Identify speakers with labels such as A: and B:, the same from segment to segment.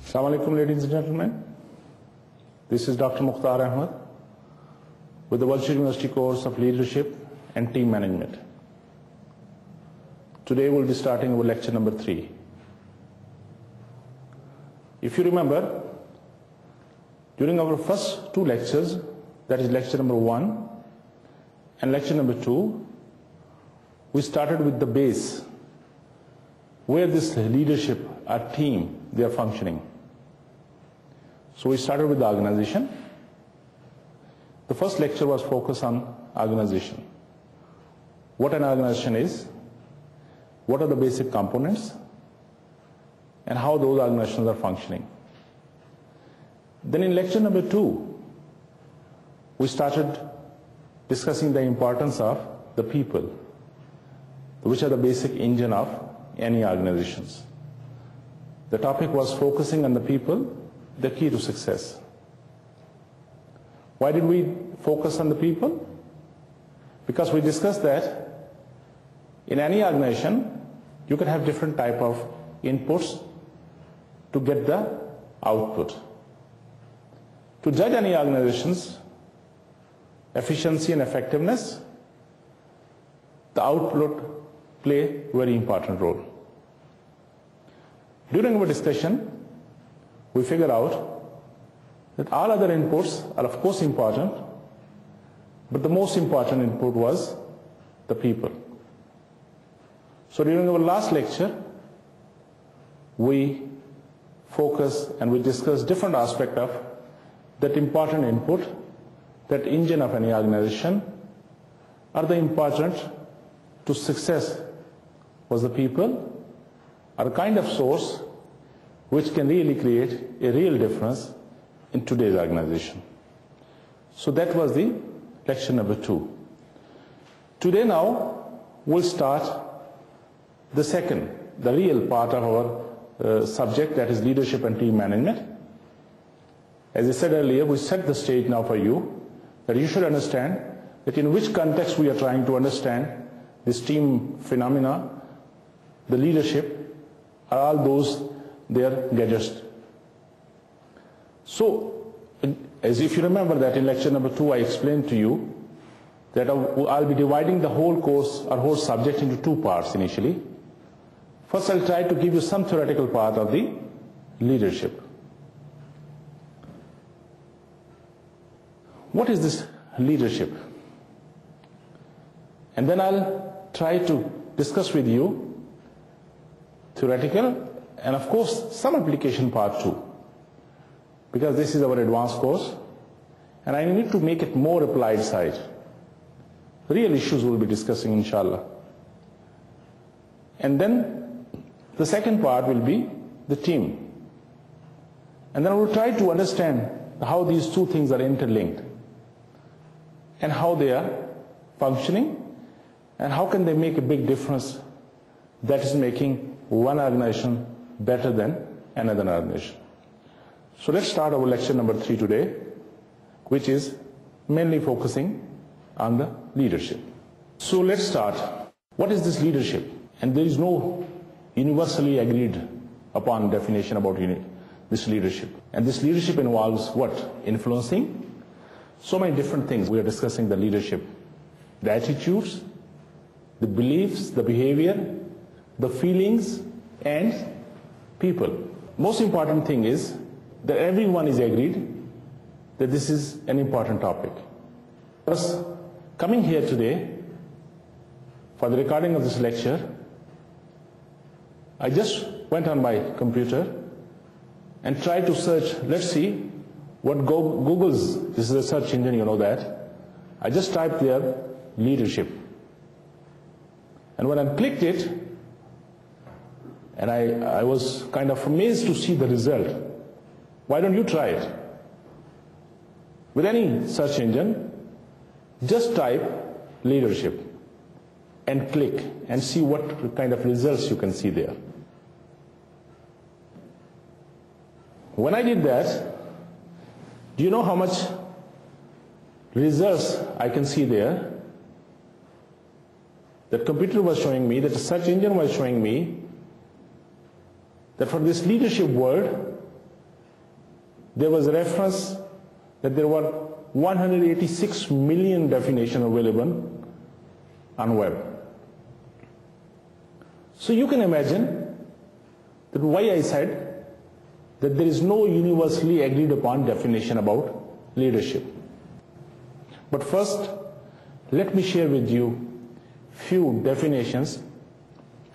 A: Assalamu alaikum, ladies and gentlemen. This is Dr. Mukhtar Ahmed with the Virtual University course of Leadership and Team Management. Today we'll be starting with lecture number 3. If you remember, during our first 2 lectures, that is lecture number 1 and lecture number 2, we started with the base, where this leadership, our team, they are functioning. So we started with the organization. The first lecture was focused on organization. What an organization is, what are the basic components, and how those organizations are functioning. Then in lecture number 2, we started discussing the importance of the people, which are the basic engine of any organizations. The topic was focusing on the people, the key to success. Why did we focus on the people? Because we discussed that in any organization, you can have different type of inputs to get the output. To judge any organization's efficiency and effectiveness, the output play a very important role. During our discussion, we figure out that all other inputs are of course important, but the most important input was the people. So during our last lecture, we focused and we discussed different aspects of that important input, that engine of any organization, are the important to success was the people, are a kind of source which can really create a real difference in today's organization. So that was the lecture number 2. Today now we'll start the second, the real part of our subject, that is leadership and team management. As I said earlier, we set the stage now for you that you should understand that in which context we are trying to understand this team phenomena, the leadership, are all those their gadgets. So, as if you remember that in lecture number 2 I explained to you that I'll be dividing the whole course or whole subject into 2 parts initially. First I'll try to give you some theoretical part of the leadership. What is this leadership? And then I'll try to discuss with you theoretical and of course some application part too, because this is our advanced course and I need to make it more applied side. Real issues we'll be discussing inshallah. And then the second part will be the team. And then I will try to understand how these 2 things are interlinked and how they are functioning and how can they make a big difference that is making one organization better than another organization. So let's start our lecture number 3 today, which is mainly focusing on the leadership. So let's start. What is this leadership? And there is no universally agreed upon definition about this leadership. And this leadership involves what? Influencing so many different things. We are discussing the leadership, the attitudes, the beliefs, the behavior, the feelings, and people. Most important thing is that everyone is agreed that this is an important topic. I was coming here today for the recording of this lecture. I just went on my computer and tried to search, let's see what Google's, this is a search engine, you know that. I just typed there leadership. And when I clicked it, and I was kind of amazed to see the result. Why don't you try it? With any search engine, just type leadership and click and see what kind of results you can see there. When I did that, do you know how much results I can see there? That computer was showing me, that the search engine was showing me that for this leadership word, there was a reference that there were 186 million definitions available on web. So you can imagine that why I said that there is no universally agreed upon definition about leadership. But first, let me share with you few definitions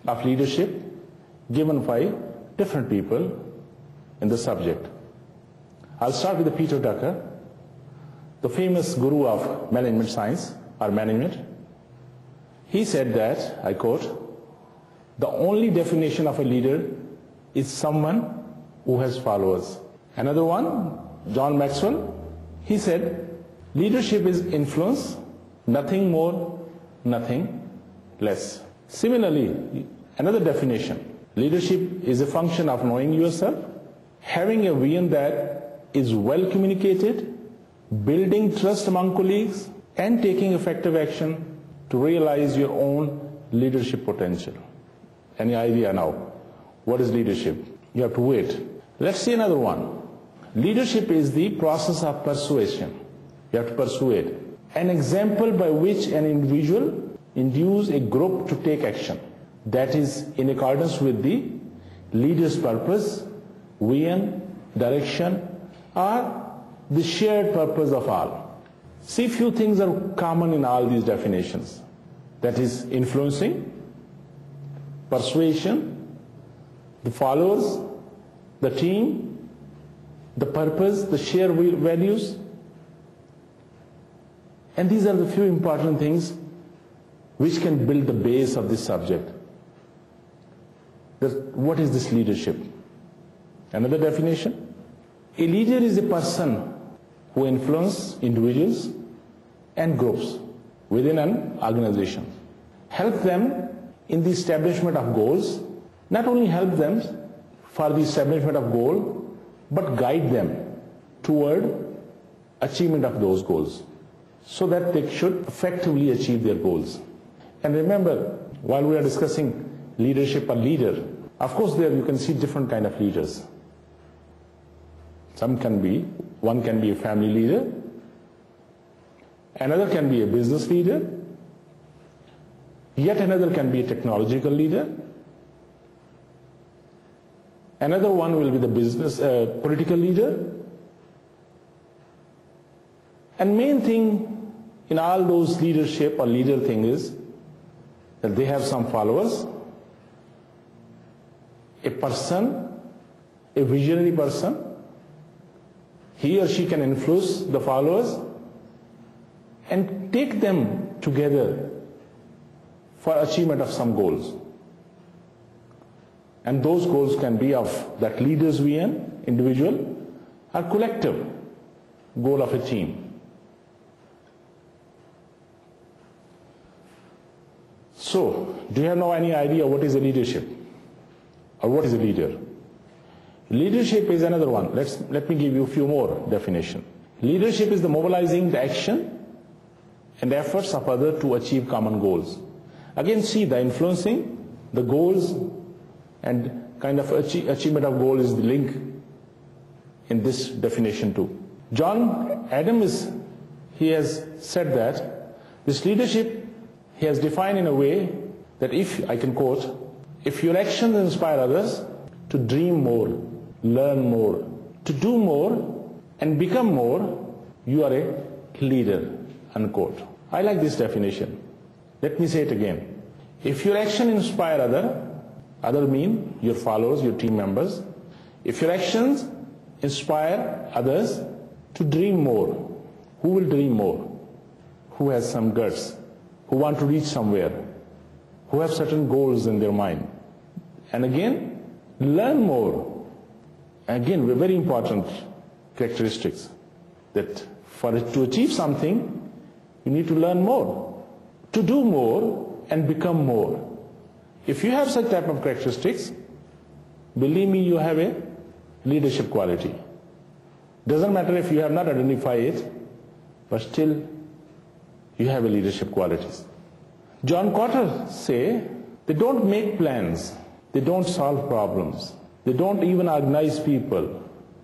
A: of leadership given by different people in the subject. I'll start with Peter Drucker, the famous guru of management science or management. He said that, I quote, "The only definition of a leader is someone who has followers." Another one, John Maxwell, he said, "Leadership is influence, nothing more, nothing less." Similarly, another definition, leadership is a function of knowing yourself, having a vision that is well communicated, building trust among colleagues, and taking effective action to realize your own leadership potential. Any idea now? What is leadership? You have to wait. Let's see another one. Leadership is the process of persuasion. You have to persuade. An example by which an individual induces a group to take action that is in accordance with the leader's purpose, vision, direction, or the shared purpose of all. See, few things are common in all these definitions. That is influencing, persuasion, the followers, the team, the purpose, the shared values. And these are the few important things which can build the base of this subject. What is this leadership? Another definition, a leader is a person who influences individuals and groups within an organization, help them in the establishment of goals, not only help them for the establishment of goal, but guide them toward achievement of those goals so that they should effectively achieve their goals. And remember, while we are discussing leadership or leader, of course there you can see different kind of leaders. One can be a family leader, another can be a business leader, yet another can be a technological leader, another one will be the political leader. And main thing in all those leadership or leader thing is that they have some followers, a person, a visionary person. He or she can influence the followers and take them together for achievement of some goals. And those goals can be of that leader's vision, individual, or collective goal of a team. So, do you have now any idea what is a leadership? Or what is a leader? Leadership is another one. Let me give you a few more definitions. Leadership is the mobilizing the action and efforts of others to achieve common goals. Again, see the influencing, the goals, and kind of achievement of goal is the link in this definition too. John Adams, he has said that this leadership he has defined in a way that if, I can quote, if your actions inspire others to dream more, learn more, to do more, and become more, you are a leader, unquote. I like this definition. Let me say it again. If your action inspire other mean your followers, your team members. If your actions inspire others to dream more, who will dream more? Who has some guts, who want to reach somewhere, who have certain goals in their mind. And again, learn more. Again, very important characteristics that to achieve something, you need to learn more, to do more and become more. If you have such type of characteristics, believe me, you have a leadership quality. Doesn't matter if you have not identified it, but still you have a leadership qualities. John Cotter say, they don't make plans, they don't solve problems, they don't even organize people,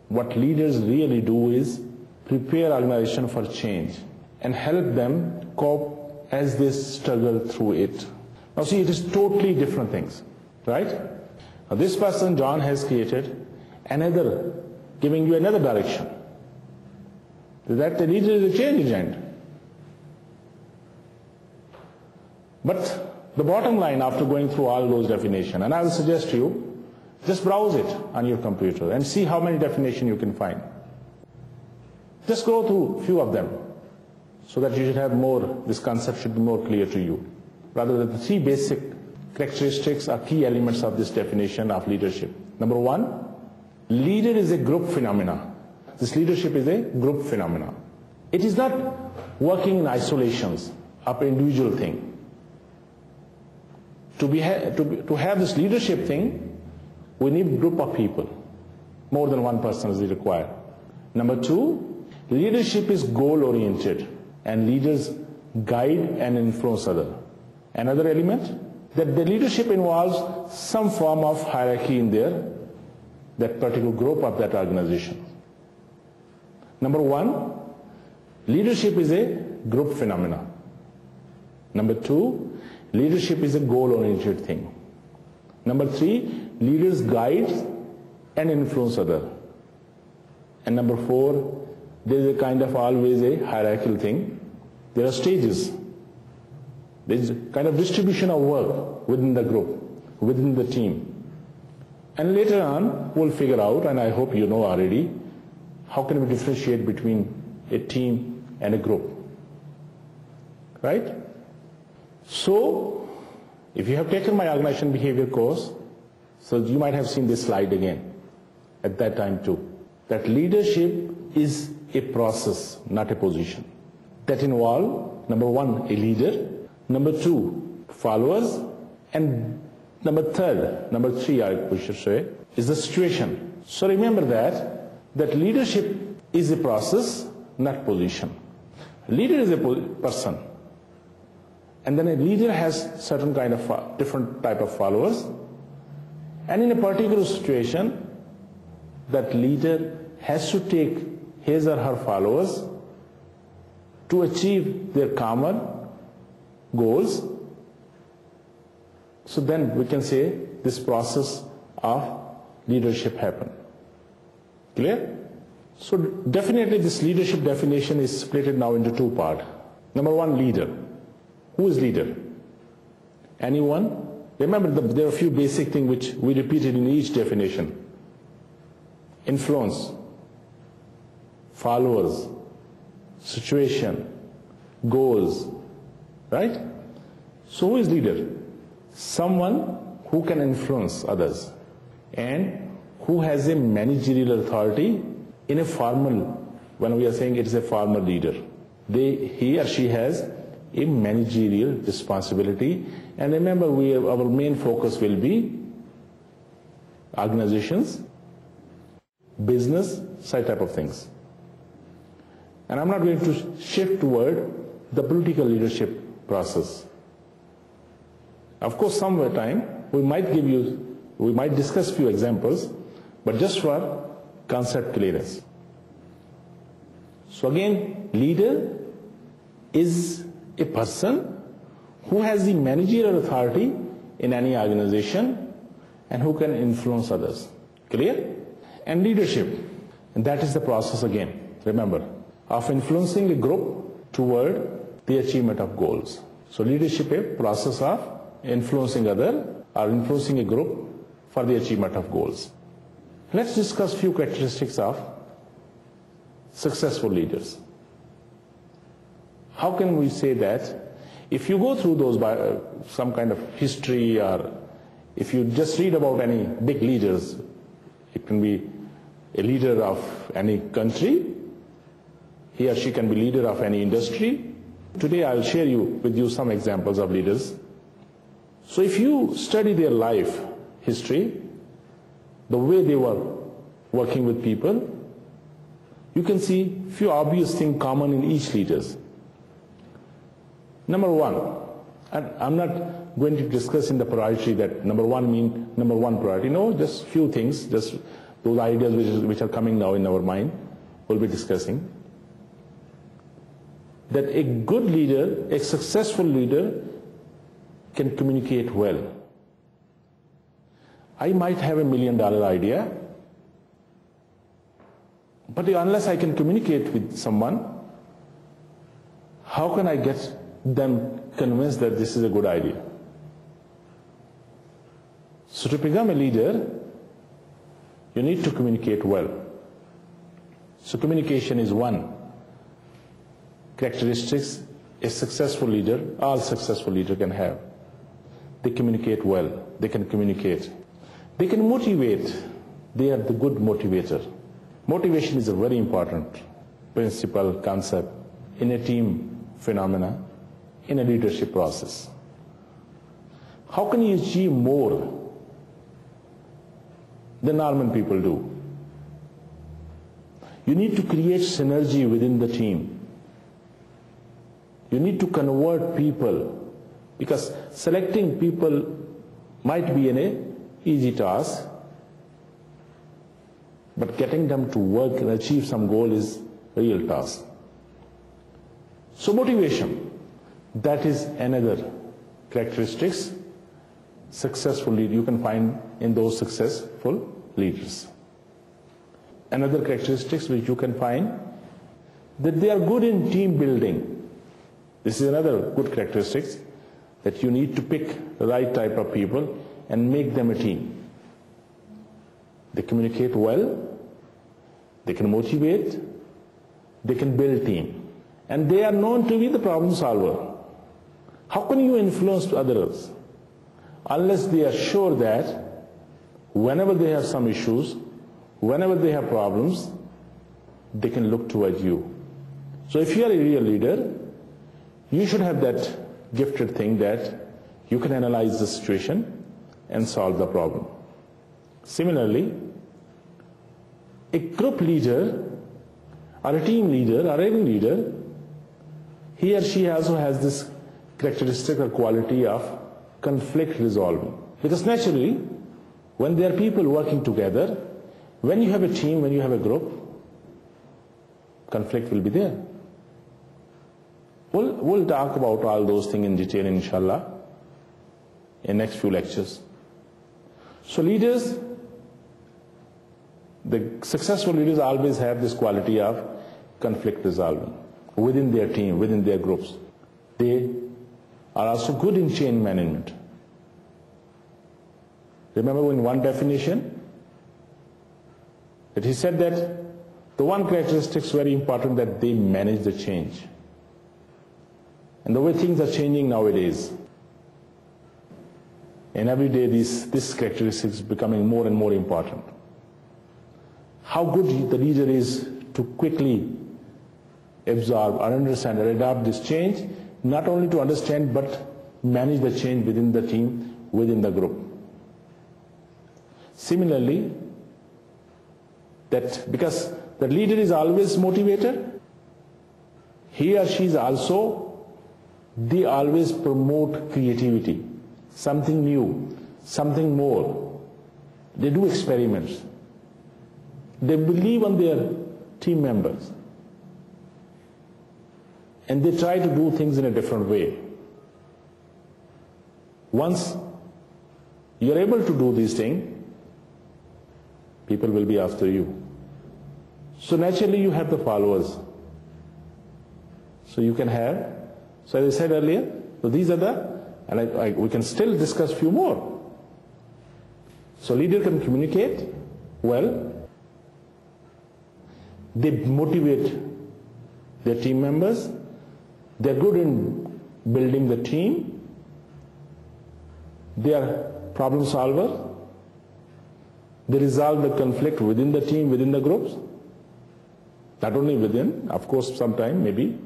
A: what leaders really do is prepare organization for change and help them cope as they struggle through it. Now see, it is totally different things, right? Now this person, John, has created another, giving you another direction. That the leader is a change agent. But the bottom line, after going through all those definitions, and I will suggest to you, just browse it on your computer and see how many definitions you can find. Just go through a few of them so that you should have more, this concept should be more clear to you. Rather than the three basic characteristics or key elements of this definition of leadership. Number one, leader is a group phenomena. This leadership is a group phenomena. It is not working in isolations of an individual thing. To have this leadership thing, we need a group of people. More than one person is required. Number two, leadership is goal-oriented, and leaders guide and influence others. Another element, that the leadership involves some form of hierarchy in that particular group of that organization. Number one, leadership is a group phenomena. Number two, leadership is a goal-oriented thing. Number three, leaders guide and influence others. And number four, there is a kind of always a hierarchical thing. There are stages. There is a kind of distribution of work within the group, within the team. And later on, we'll figure out, and I hope you know already, how can we differentiate between a team and a group. Right? So, if you have taken my organization behavior course, so you might have seen this slide again at that time too. That leadership is a process, not a position. That involve, number one, a leader, number two, followers, and number three, I should say, is the situation. So remember that leadership is a process, not position. Leader is a person. And then a leader has certain kind of different type of followers. And in a particular situation, that leader has to take his or her followers to achieve their common goals. So then we can say this process of leadership happen. Clear? So definitely this leadership definition is split now into two parts. Number one, leader. Who is leader? Anyone? Remember, there are a few basic things which we repeated in each definition. Influence, followers, situation, goals, right? So who is leader? Someone who can influence others and who has a managerial authority in a formal, when we are saying it is a formal leader. He or she has a managerial responsibility. And remember, our main focus will be organizations, business, such type of things. And I'm not going to shift toward the political leadership process. Of course, somewhere time, we might discuss few examples, but just for concept clearance. So again, leader is a person who has the managerial authority in any organization and who can influence others. Clear? And leadership, and that is the process again, remember, of influencing a group toward the achievement of goals. So leadership is a process of influencing other or influencing a group for the achievement of goals. Let's discuss few characteristics of successful leaders. How can we say that? If you go through those some kind of history, or if you just read about any big leaders, it can be a leader of any country, he or she can be leader of any industry. Today I'll share with you some examples of leaders. So if you study their life history, the way they were working with people, you can see few obvious things common in each leaders. Number one, and I'm not going to discuss in the priority that number one means number one priority. No, just few things, just those ideas which are coming now in our mind, we'll be discussing. That a good leader, a successful leader, can communicate well. I might have $1 million idea, but unless I can communicate with someone, how can I get them convinced that this is a good idea? So to become a leader, you need to communicate well. So communication is one characteristics a successful leader, all successful leaders can have. They communicate well, they can communicate. They can motivate, they are the good motivator. Motivation is a very important principle, concept in a team phenomena, in a leadership process. How can you achieve more than normal people do? You need to create synergy within the team. You need to convert people, because selecting people might be an easy task, but getting them to work and achieve some goal is a real task. So motivation, that is another characteristics successful leader you can find in those successful leaders. Another characteristics which you can find, that they are good in team building. This is another good characteristics, that you need to pick the right type of people and make them a team. They communicate well, they can motivate, they can build team, and they are known to be the problem solver. How can you influence others unless they are sure that whenever they have some issues, whenever they have problems, they can look towards you? So if you are a real leader, you should have that gifted thing that you can analyze the situation and solve the problem. Similarly, a group leader or a team leader or any leader, he or she also has this characteristic or quality of conflict resolving. Because naturally, when there are people working together, when you have a team, when you have a group, conflict will be there. We'll talk about all those things in detail, inshallah, in next few lectures. So leaders, the successful leaders always have this quality of conflict resolving within their team, within their groups. They are also good in change management. Remember in one definition, that he said that the one characteristic is very important, that they manage the change. And the way things are changing nowadays, and every day this characteristic is becoming more and more important. How good the leader is to quickly absorb or understand or adopt this change, not only to understand but manage the change within the team, within the group. Similarly, that because the leader is always motivated, he or she is also, they always promote creativity, something new, something more. They do experiments. They believe on their team members. And they try to do things in a different way. Once you're able to do these things, people will be after you. So naturally you have the followers. So you can have, so as I said earlier, so these are the, and we can still discuss few more. So leader can communicate well, they motivate their team members, they're good in building the team, they are problem solver, they resolve the conflict within the team, within the groups, not only within, of course sometime maybe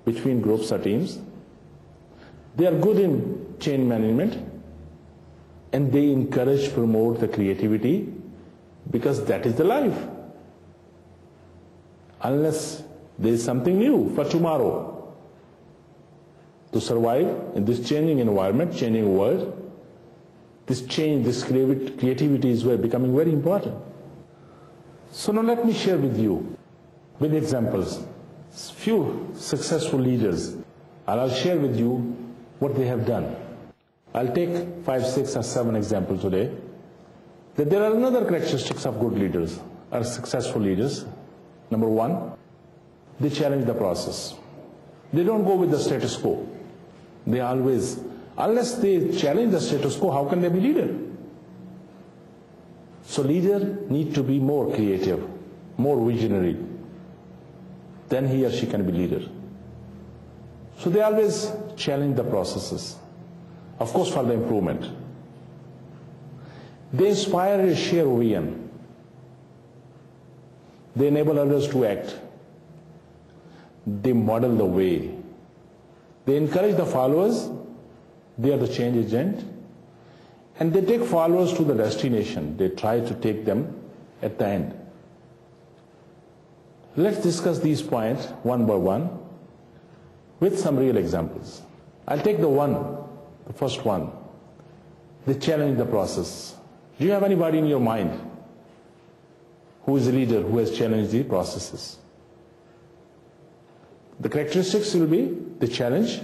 A: between groups or teams. They are good in change management, and they encourage, promote the creativity, because that is the life. Unless there is something new for tomorrow, to survive in this changing environment, changing world, this change, this creativity is becoming very important. So now let me share with you, with examples, few successful leaders, and I'll share with you what they have done. I'll take 5, 6, or 7 examples today. That there are another characteristics of good leaders, or successful leaders. Number 1, they challenge the process. They don't go with the status quo. They always, unless they challenge the status quo, how can they be leader? So leader need to be more creative, more visionary. Then he or she can be leader. So they always challenge the processes, of course for the improvement. They inspire a shared vision. They enable others to act. They model the way. They encourage the followers. They are the change agent. And they take followers to the destination. They try to take them at the end. Let's discuss these points one by one with some real examples. I'll take the first one. They challenge the process. Do you have anybody in your mind who is a leader who has challenged the processes? The characteristics will be they challenge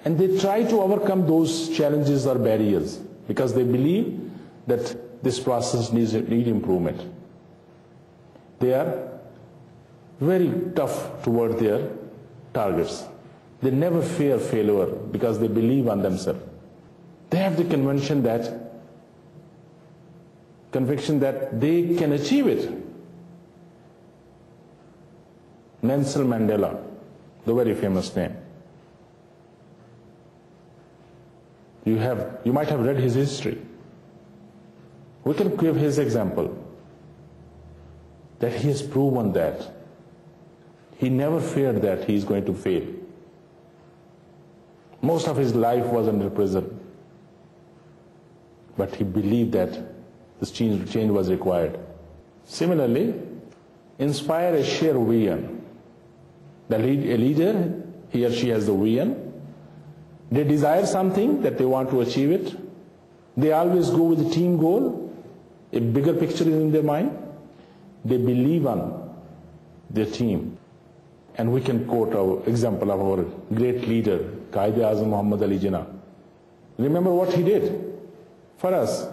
A: and they try to overcome those challenges or barriers because they believe that this process needs improvement. They are very tough toward their targets. They never fear failure because they believe on themselves. They have the conviction that they can achieve it. Nelson Mandela, the very famous name. You might have read his history. We can give his example that he has proven that he never feared that he is going to fail. Most of his life was under prison, but he believed that this change was required. Similarly, inspire a shared vision. A leader, he or she has the vision. They desire something that they want to achieve it. They always go with the team goal. A bigger picture is in their mind. They believe on their team. And we can quote our example of our great leader, Qaid-e-Azam Muhammad Ali Jinnah. Remember what he did for us.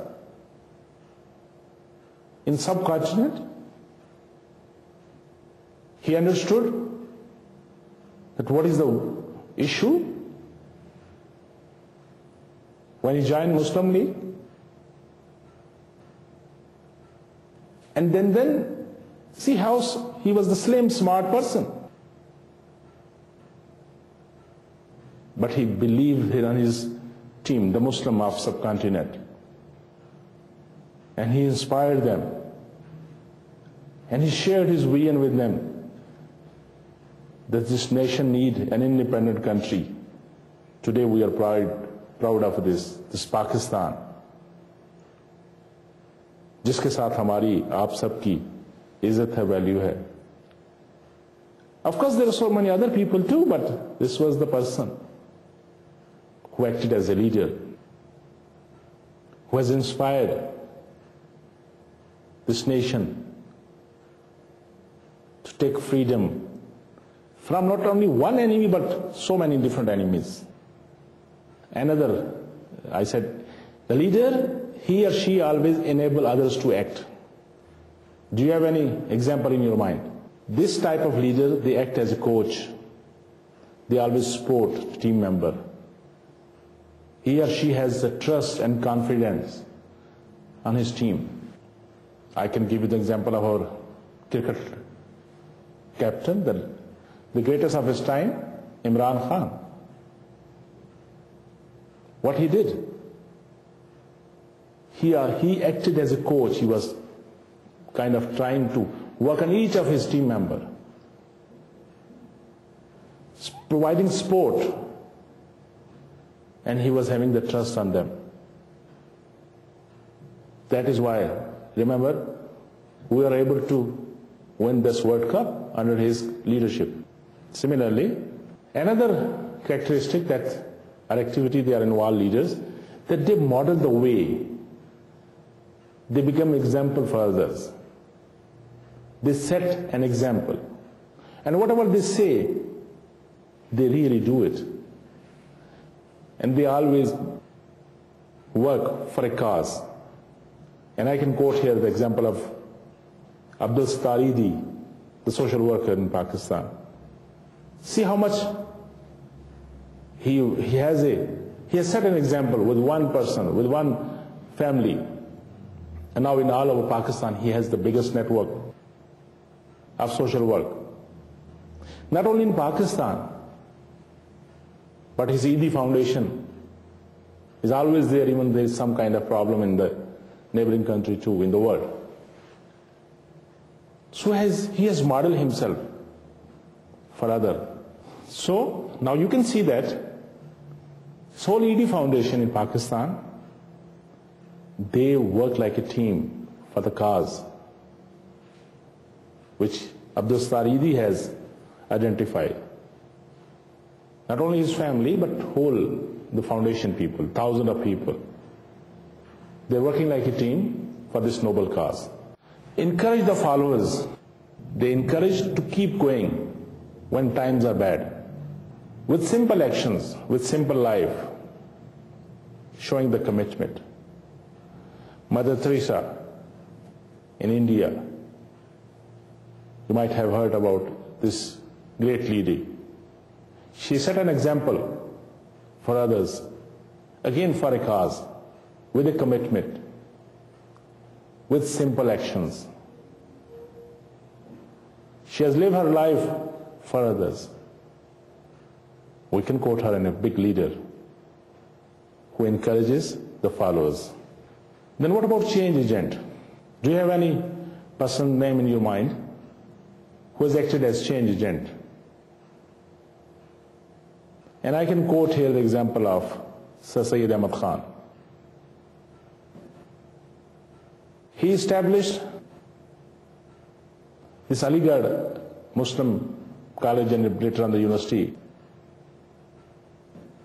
A: In subcontinent, he understood that what is the issue. When he joined Muslim League, and then see how he was the slim, smart person. But he believed in his team, the Muslim of subcontinent. And he inspired them. And he shared his vision with them that this nation needs an independent country. Today we are proud of this Pakistan, जिसके साथ हमारी आप सबकी इज्जत है, value है. Of course there are so many other people too, but this was the person who acted as a leader, who has inspired this nation to take freedom from not only one enemy but so many different enemies. Another, I said, the leader, he or she always enable others to act. Do you have any example in your mind? This type of leader, they act as a coach. They always support team member. He or she has the trust and confidence on his team. I can give you the example of our cricket captain, the greatest of his time, Imran Khan. What he did? He acted as a coach. He was kind of trying to work on each of his team members, providing support, and he was having the trust on them. That is why, remember, we are able to win this World Cup under his leadership. Similarly, another characteristic that our activity they are involved leaders, that they model the way. They become example for others. They set an example. And whatever they say, they really do it. And they always work for a cause. And I can quote here the example of Abdul Staridi, the social worker in Pakistan. See how much he has set an example with one person, with one family. And now in all over Pakistan, he has the biggest network of social work. Not only in Pakistan, but his Eidi Foundation is always there, even there is some kind of problem in the neighboring country too, in the world. So he has modeled himself for others. So now you can see that this whole Eidi Foundation in Pakistan, they work like a team for the cause, which Abdul Staridi has identified. Not only his family, but the foundation people, thousands of people. They're working like a team for this noble cause. Encourage the followers. They encourage to keep going when times are bad. With simple actions, with simple life, showing the commitment. Mother Teresa in India, you might have heard about this great lady. She set an example for others, again for a cause, with a commitment, with simple actions. She has lived her life for others. We can quote her in a big leader who encourages the followers. Then what about change agent? Do you have any person name in your mind who has acted as change agent? And I can quote here the example of Sir Syed Ahmad Khan. He established this Aligarh Muslim College and later on the university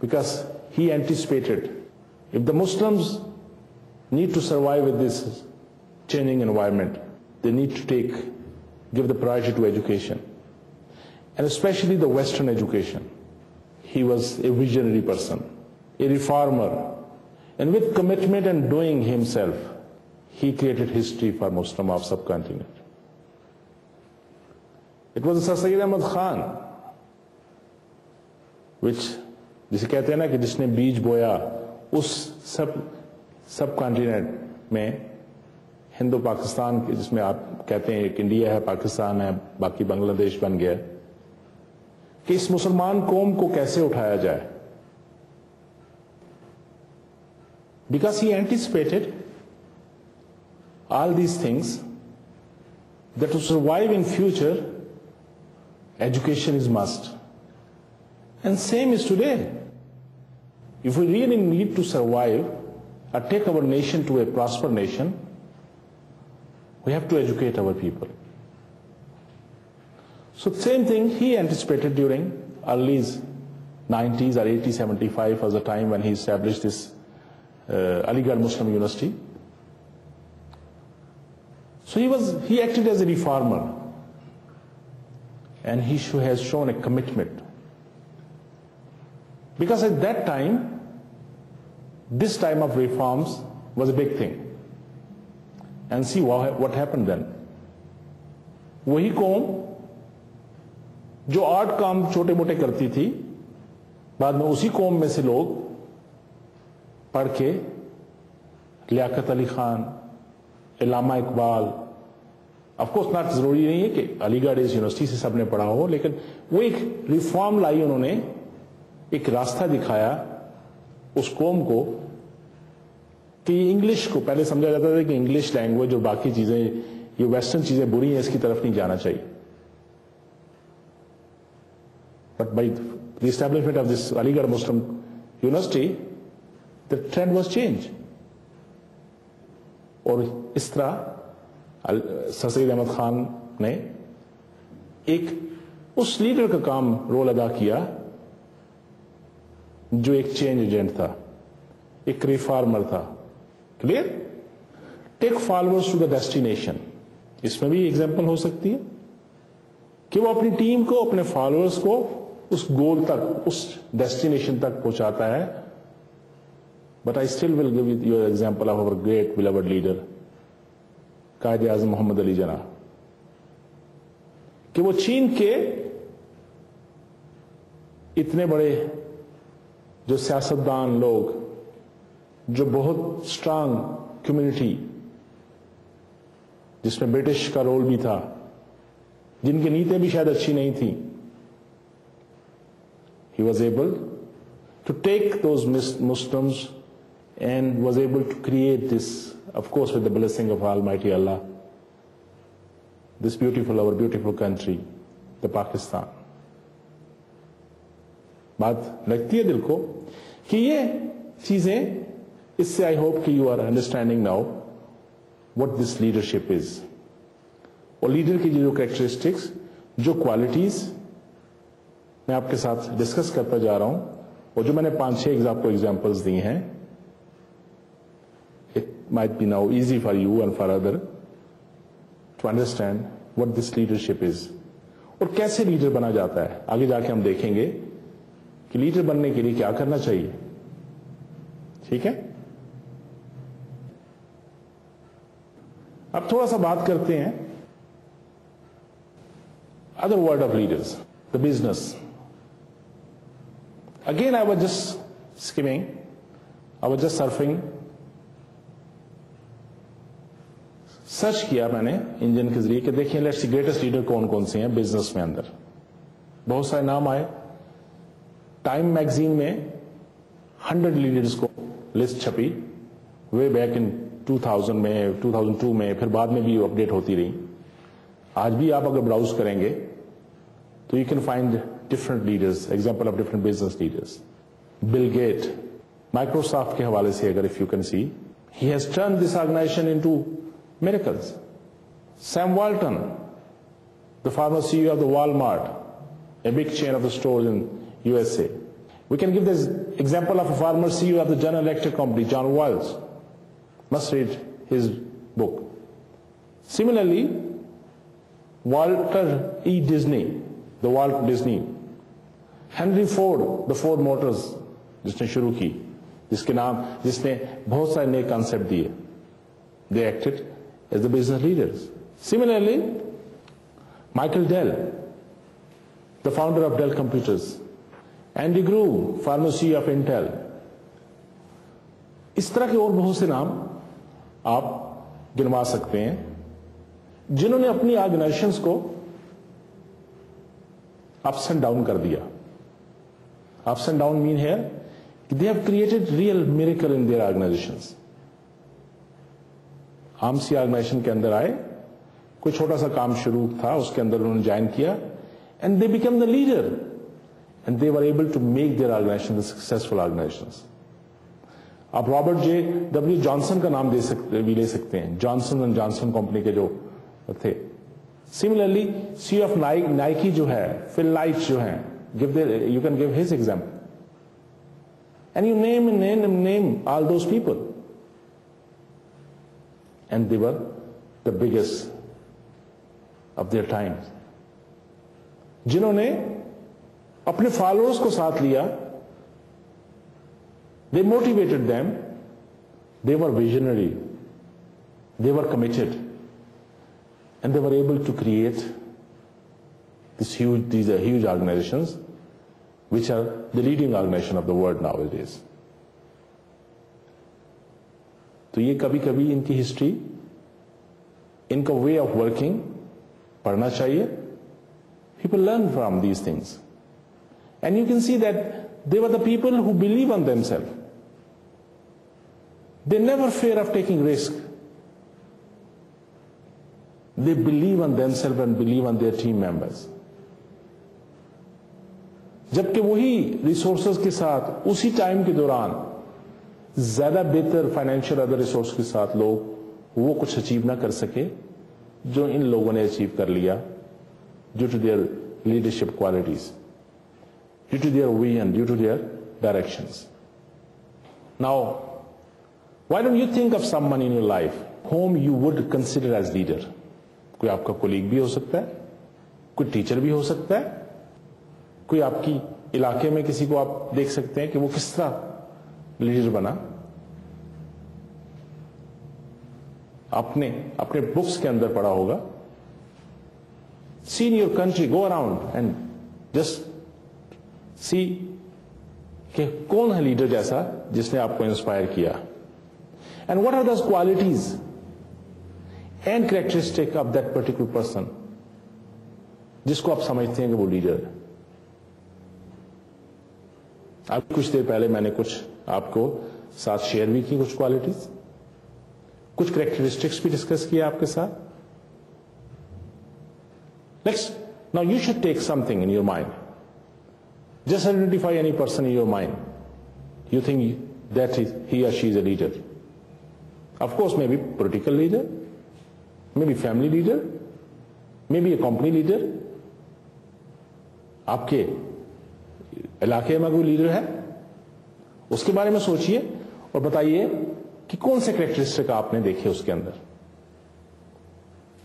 A: because he anticipated if the Muslims need to survive with this changing environment, they need to give the priority to education, and especially the Western education. He was a visionary person, a reformer, and with commitment and doing himself, he created history for Muslim of subcontinent. It was Sir Syed Ahmad Khan, which जिसे कहते हैं ना कि जिसने बीज बोया उस सब कॉन्टिनेंट में हिंदू पाकिस्तान के, जिसमें आप कहते हैं एक इंडिया है, पाकिस्तान है, बाकी बांग्लादेश बन गया, कि इस मुसलमान कौम को कैसे उठाया जाए. Because he anticipated all these things, that to survive in future, education is must. And same is today. If we really need to survive or take our nation to a prosperous nation, we have to educate our people. So same thing he anticipated during early 90s or 80, 75 was the time when he established this Aligarh Muslim University. So he acted as a reformer, and he has shown a commitment. Because at that time, this time of reforms was a big thing. And see what happened then. वही कौम जो 8 काम छोटे मोटे करती थी, बाद में उसी कौम में से लोग पढ़ के Liaquat Ali Khan, Allama Iqbal, of course not जरूरी नहीं है कि अलीगढ़ यूनिवर्सिटी से सबने पढ़ा हो, लेकिन वो एक रिफॉर्म लाई, उन्होंने एक रास्ता दिखाया उस कौम को कि इंग्लिश को पहले समझा जाता था कि इंग्लिश लैंग्वेज और बाकी चीजें, ये वेस्टर्न चीजें बुरी हैं, इसकी तरफ नहीं जाना चाहिए. But by the establishment of this Aligarh Muslim university the trend was change. और इस तरह सर सैयद अहमद खान ने एक उस लीडर का काम रोल अदा किया जो एक चेंज एजेंट था, एक रिफॉर्मर था. Clear? Take followers to the destination. इसमें भी एग्जाम्पल हो सकती है कि वो अपनी टीम को, अपने फॉलोअर्स को उस गोल तक, उस डेस्टिनेशन तक पहुंचाता है. But I still will give you your example of our great beloved leader कायदे आजम मोहम्मद अली जना, कि वो चीन के इतने बड़े जो सियासतदान लोग, जो बहुत स्ट्रांग कम्युनिटी जिसमें ब्रिटिश का रोल भी था, जिनकी नीतियां भी शायद अच्छी नहीं थी, he was able to take those Muslims and was able to create this, of course with the blessing of Almighty Allah, this beautiful, our beautiful country, the Pakistan. बात लगती है दिल को कि ये चीजें, इससे आई होप कि you are understanding now what this leadership is. और लीडर की जो कैरेक्टरिस्टिक्स, जो क्वालिटीज मैं आपके साथ डिस्कस करता जा रहा हूं, और जो मैंने 5-6 आपको एग्जांपल्स दी हैं, it might be now easy for you and for other to understand what this leadership is, और कैसे लीडर बना जाता है. आगे जाके हम देखेंगे कि लीडर बनने के लिए क्या करना चाहिए. ठीक है, अब थोड़ा सा बात करते हैं other word of leaders, the business. Again I was just skimming, I was just surfing, search किया मैंने इंजन के जरिए कि देखिए लेट्स सी ग्रेटेस्ट लीडर कौन कौन से हैं बिजनेस में. अंदर बहुत सारे नाम आए. टाइम मैगजीन में 100 लीडर्स को लिस्ट छपी वे बैक इन 2000 में, 2002 में, फिर बाद में भी अपडेट होती रही. आज भी आप अगर ब्राउज करेंगे तो you can find different leaders, example of different business leaders. Bill Gate, Microsoft के हवाले से अगर if you can see, he has turn this organization into miracles. Sam Walton, the former CEO of the Walmart, a big chain of the stores in USA. We can give this example of a former CEO of the General Electric Company, John Wells. Must read his book. Similarly, Walter E. Disney, the Walt Disney, Henry Ford, the Ford Motors, जिसने शुरू की, जिसने बहुत सारे नए concept दिए. They acted as the business leaders. Similarly, Michael Dell, the founder of Dell Computers, Andy Grove, former CEO of Intel. इस तरह के और बहुत से नाम आप गिनवा सकते हैं जिन्होंने अपनी ऑर्गेनाइजेशंस को अप्स एंड डाउन कर दिया. Ups and down mean here they have created real miracle in their organisations. आम सी ऑर्गेनाइजेशन के अंदर आए, कोई छोटा सा काम शुरू था, उसके अंदर उन्होंने ज्वाइन किया, and they become the leader, and they were able to make their organization the successful organizations. आप रॉबर्ट J.W. जॉनसन का नाम भी ले सकते हैं, जॉनसन एंड जॉनसन कंपनी के जो थे. सिमिलरली CEO ऑफ नाइकी जो है, फिल नाइट जो है, you can give his example, and you name all those people, and they were the biggest of their times, जिन्होंने अपने फॉलोअर्स को साथ लिया. They motivated them, they were visionary, they were committed, and they were able to create these are huge organizations which are the leading organization of the world nowadays. तो ये कभी कभी इनकी हिस्ट्री, इनका वे ऑफ वर्किंग पढ़ना चाहिए. People learn from these things. And you can see that they were the people who believe on themselves. They never fear of taking risk. They believe on themselves and believe on their team members. जबकि वही resources के साथ उसी time के दौरान ज्यादा बेहतर financial other resource के साथ लोग वो कुछ अचीव ना कर सके जो इन लोगों ने अचीव कर लिया, due to their leadership qualities, due to their vision, due to their directions. Now, why don't you think of someone in your life whom you would consider as leader? कोई आपका कोलीग भी हो सकता है, कोई teacher भी हो सकता है, कोई आपकी इलाके में किसी को आप देख सकते हैं कि वो किस तरह लीडर बना। आपने अपने बुक्स के अंदर पढ़ा होगा, see in your country, go around and just see कि कौन है लीडर जैसा जिसने आपको इंस्पायर किया, and what are those qualities and characteristic of that particular person जिसको आप समझते हैं कि वो लीडर है। अब कुछ देर पहले मैंने कुछ आपको साथ शेयर भी की, कुछ क्वालिटीज, कुछ कैरेक्टरिस्टिक्स भी डिस्कस किया आपके साथ। Next, now you should take something in your mind, just identify any person in your mind you think that he or she is a leader. Of course, maybe political leader, maybe family leader, maybe a company leader. आपके इलाके में कोई leader है, उसके बारे में सोचिए और बताइए कि कौन से कैरेक्टरिस्टिक आपने देखे उसके अंदर.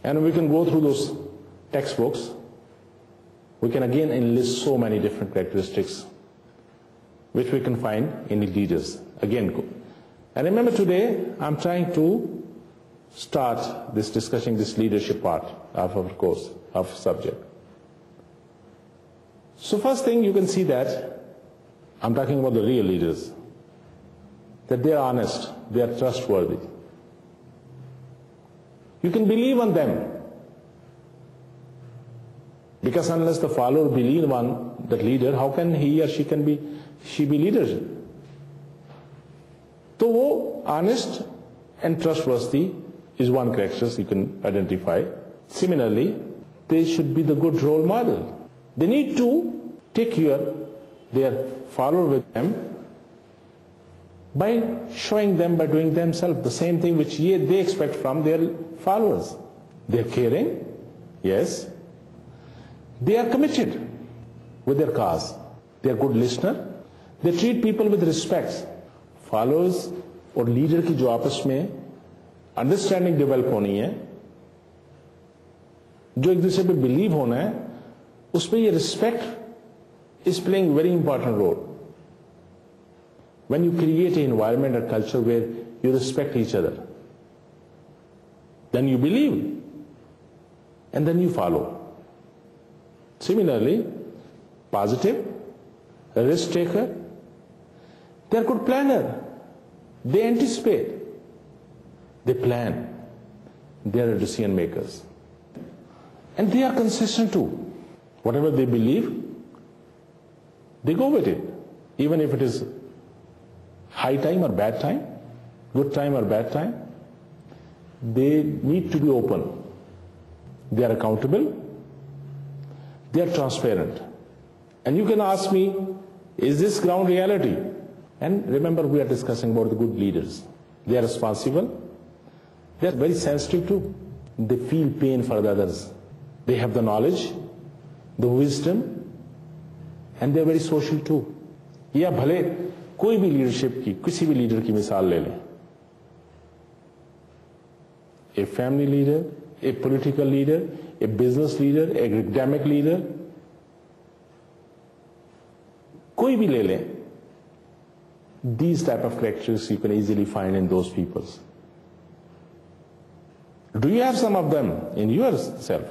A: And we can go through those textbooks. We can again enlist so many different characteristics which we can find in leaders. Again, and remember today I'm trying to start this discussing this leadership part of our course, of subject. So first thing you can see that I'm talking about the real leaders, that they are honest, they are trustworthy. You can believe on them, because unless the follower believe on that leader, how can he or she be leader? So wo honest and trustworthy is one characteristic you can identify. Similarly, they should be the good role model. They need to take their follower with them by showing them, by doing themselves the same thing which they expect from their followers. They are caring, yes. They are committed with their cause. They are good listener. They treat people with respect. Followers और leader की जो आपस में understanding develop होनी है, जो एक दूसरे पे बिलीव होना है, उसमें ये respect is playing a very important role. When you create an environment, a culture where you respect each other, then you believe and then you follow. Similarly, positive, a risk taker, they are good planner. They anticipate, they plan, they are decision makers. And they are consistent too. Whatever they believe, they go with it. Even if it is high time or bad time, good time or bad time, they need to be open. They are accountable. They are transparent. And you can ask me, is this ground reality? And remember, we are discussing about the good leaders. They are responsible. They are very sensitive too. They feel pain for the others. They have the knowledge, the wisdom, and they are very social too. या भले कोई भी leadership की, किसी भी leader की मिसाल ले लें. A family leader, a political leader, a business leader, a academic leader, कोई भी ले लें. These type of characteristics you can easily find in those people. Do you have some of them in yourself?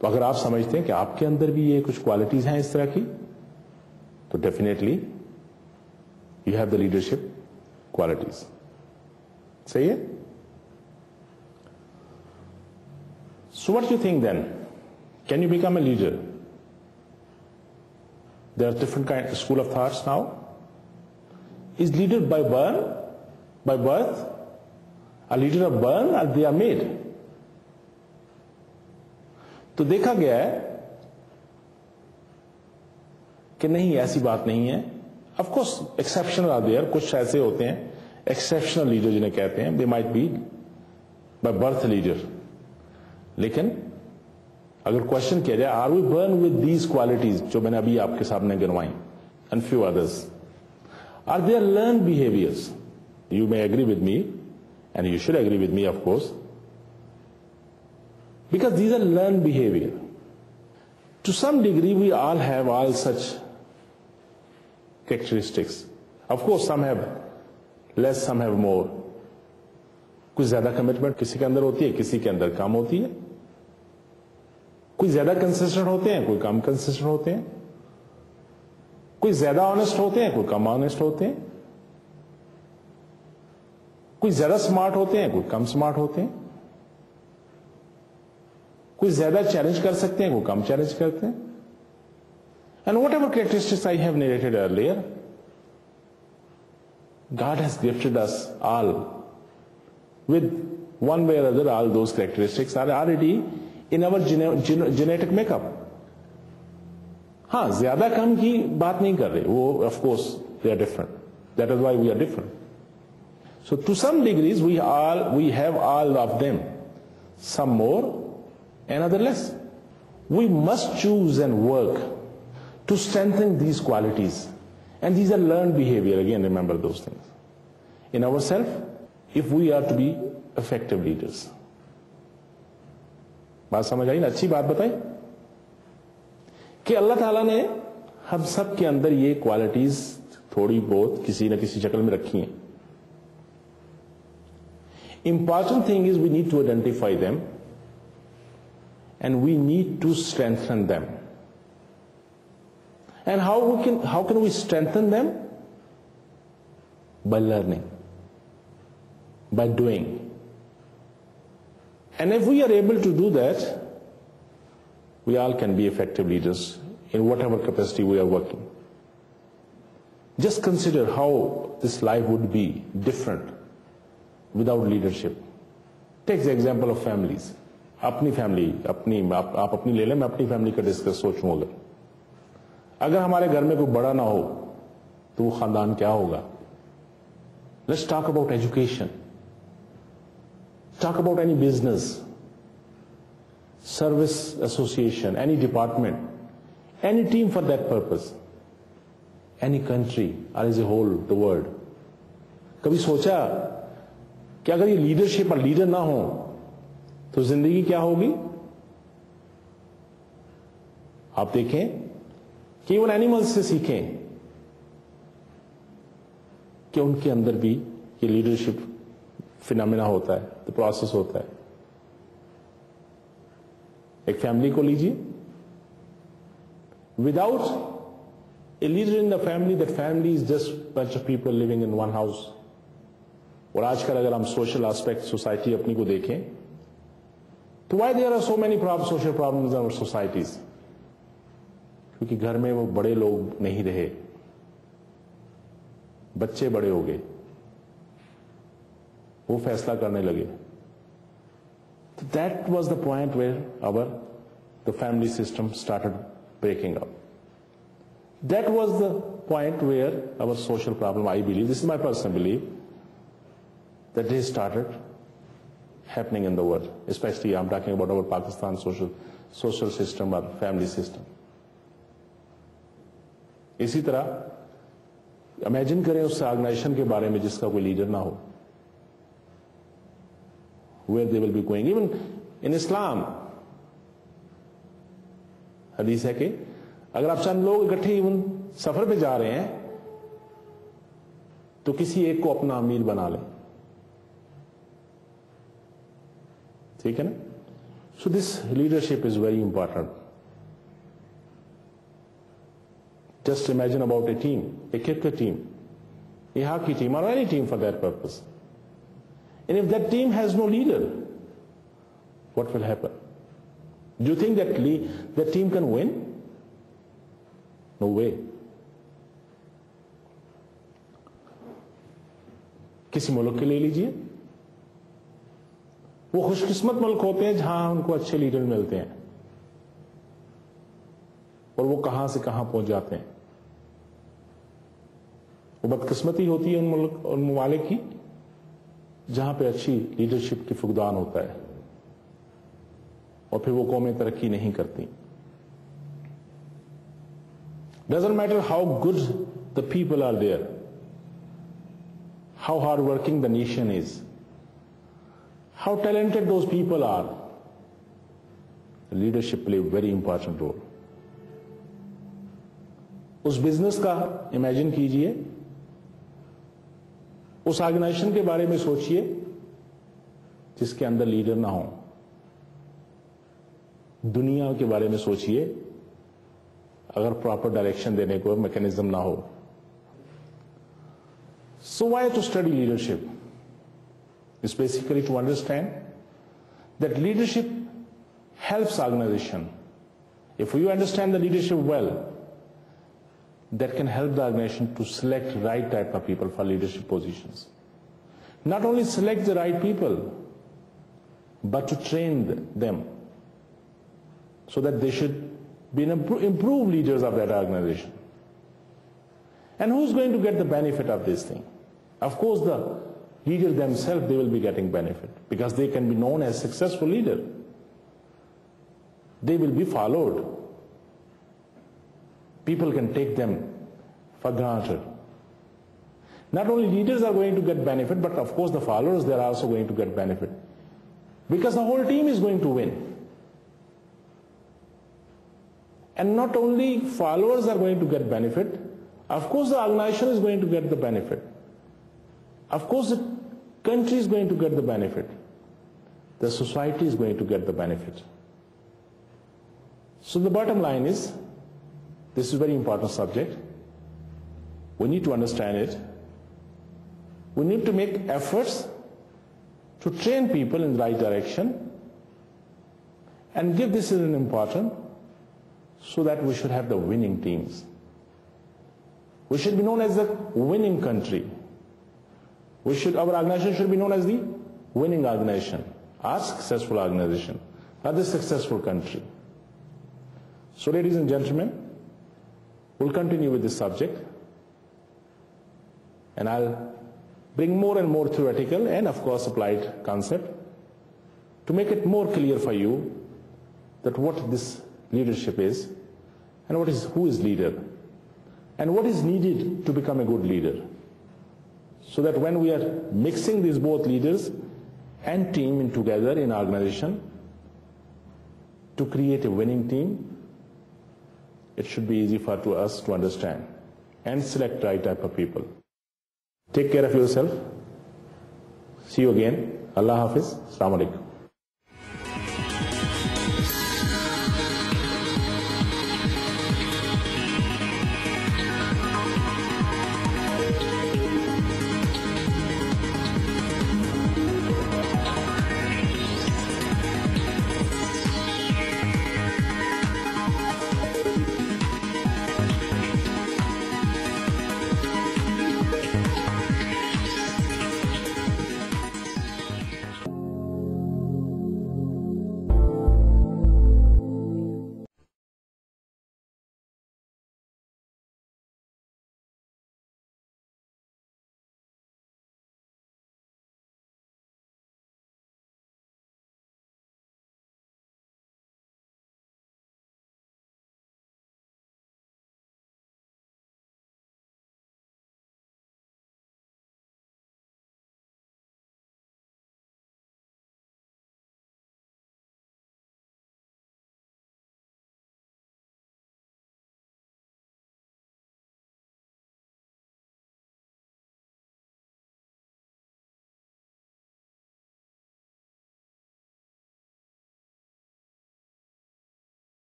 A: तो अगर आप समझते हैं कि आपके अंदर भी ये कुछ क्वालिटीज हैं इस तरह की, तो definitely you have the leadership qualities. सही है? So what do you think then? Can you become a leader? There are different kinds of school of thoughts now. Is leader by birth, a leader of birth, or they are made? तो देखा गया है कि नहीं, ऐसी बात नहीं है. Of course, exceptional are there. कुछ ऐसे होते हैं exceptional leader जिन्हें कहते हैं. They might be by birth leader. लेकिन अगर क्वेश्चन किया जाए, are we born with these qualities जो मैंने अभी आपके सामने गिनवाई, and few others, are there learned behaviors? You may agree with me, and you should agree with me, of course, Because these are learned behavior. To some degree, we all have all such characteristics. Of course, some have less, some have more. कुछ ज्यादा commitment किसी के अंदर होती है, किसी के अंदर कम होती है. कोई ज्यादा कंसिस्टेंट होते हैं, कोई कम कंसिस्टेंट होते हैं. कोई ज्यादा ऑनेस्ट होते हैं, कोई कम ऑनेस्ट होते हैं. कोई ज्यादा स्मार्ट होते हैं, कोई कम स्मार्ट होते हैं. कोई ज्यादा चैलेंज कर सकते हैं, कोई कम चैलेंज करते हैं. And whatever characteristics I have narrated earlier, God has gifted us all with one way or other. All those characteristics are already in our genetic makeup. हाँ, ज्यादा कम की बात नहीं कर रहे. वो of course they are different. That is why we are different. So to some degrees we have all of them. Some more and other less. We must choose and work to strengthen these qualities. And these are learned behavior. Again, remember those things. In ourselves, if we are to be effective leaders. बात समझ आई ना? अच्छी बात बताई कि अल्लाह ताला ने हम सब के अंदर ये क्वालिटीज थोड़ी बहुत किसी न किसी शक्ल में रखी हैं. Important thing is we need to identify them and we need to strengthen them. And how can we strengthen them? By learning, by doing. And if we are able to do that, we all can be effective leaders in whatever capacity we are working. Just consider how this life would be different without leadership. Take the example of families. अपनी family आप अपनी ले लें, मैं अपनी family का discuss सोचूं. अगर हमारे घर में कोई बड़ा ना हो तो वो खानदान क्या होगा? Let's talk about education. Talk about any business, service association, any department, any team for that purpose, any country or as a whole, the world. कभी सोचा कि अगर ये लीडरशिप और लीडर ना हो तो जिंदगी क्या होगी? आप देखें कि इवन एनिमल्स से सीखें कि उनके अंदर भी ये लीडरशिप फिनोमेना होता है, तो प्रोसेस होता है. एक फैमिली को लीजिए. Without a leader in the family, that family is just bunch of people living in one house. और आजकल अगर हम सोशल एस्पेक्ट सोसाइटी अपनी को देखें तो why there are so many social problems in our societies? क्योंकि घर में वो बड़े लोग नहीं रहे, बच्चे बड़े हो गए, वो फैसला करने लगे. That was the point where the family system started breaking up. That was the point where our social problem, I believe, this is my personal believe, that they started happening in the world. Especially I'm talking about our Pakistan social system or family system. इसी तरह imagine करें उस organisation के बारे में जिसका कोई leader ना हो. Where they will be going. Even in Islam, हदीस है कि अगर आप चंद लोग इकट्ठे इवन सफर पे जा रहे हैं तो किसी एक को अपना अमीर बना लें. ठीक है ना? So this leadership is very important. Just imagine about a team, a cricket team, a hockey team, or any team for that purpose. And if that team has no leader, what will happen? Do you think that team can win? No way. किसी मुल्क के ले लीजिए, वो खुशकिस्मत मुल्क होते हैं जहां उनको अच्छे लीडर मिलते हैं और वो कहां से कहां पहुंच जाते हैं. वो बदकिस्मती होती है उन ममालिक की जहां पे अच्छी लीडरशिप की फुकदान होता है और फिर वो कौमें तरक्की नहीं करती. Doesn't matter how good the people are there, how hardworking the nation is, how talented those people are, leadership play a very important role. उस बिजनेस का इमेजिन कीजिए, उस ऑर्गेनाइजेशन के बारे में सोचिए जिसके अंदर लीडर ना हो. दुनिया के बारे में सोचिए अगर प्रॉपर डायरेक्शन देने को मैकेनिज्म ना हो. So why to study leadership? It's basically to understand that leadership helps organization. If you understand the leadership well, that can help the organization to select right type of people for leadership positions. Not only select the right people, but to train them so that they should be improved leaders of that organization. And who's going to get the benefit of this thing? Of course, the leaders themselves, they will be getting benefit because they can be known as successful leader. They will be followed. People can take them for granted. Not only leaders are going to get benefit, but of course the followers, they are also going to get benefit. Because the whole team is going to win. And not only followers are going to get benefit, of course the organization is going to get the benefit. Of course the country is going to get the benefit. The society is going to get the benefit. So the bottom line is, this is a very important subject. We need to understand it. We need to make efforts to train people in the right direction and give this as an important so that we should have the winning teams. We should be known as the winning country. Our organization should be known as the winning organization, our successful organization, not the successful country. So ladies and gentlemen, we'll continue with this subject and I'll bring more and more theoretical and of course applied concept to make it more clear for you that what this leadership is and who is leader and what is needed to become a good leader. So that when we are mixing these both leaders and team in together in organization to create a winning team, it should be easy for us to understand and select right type of people. Take care of yourself. See you again. Allah Hafiz. Assalamu alaikum.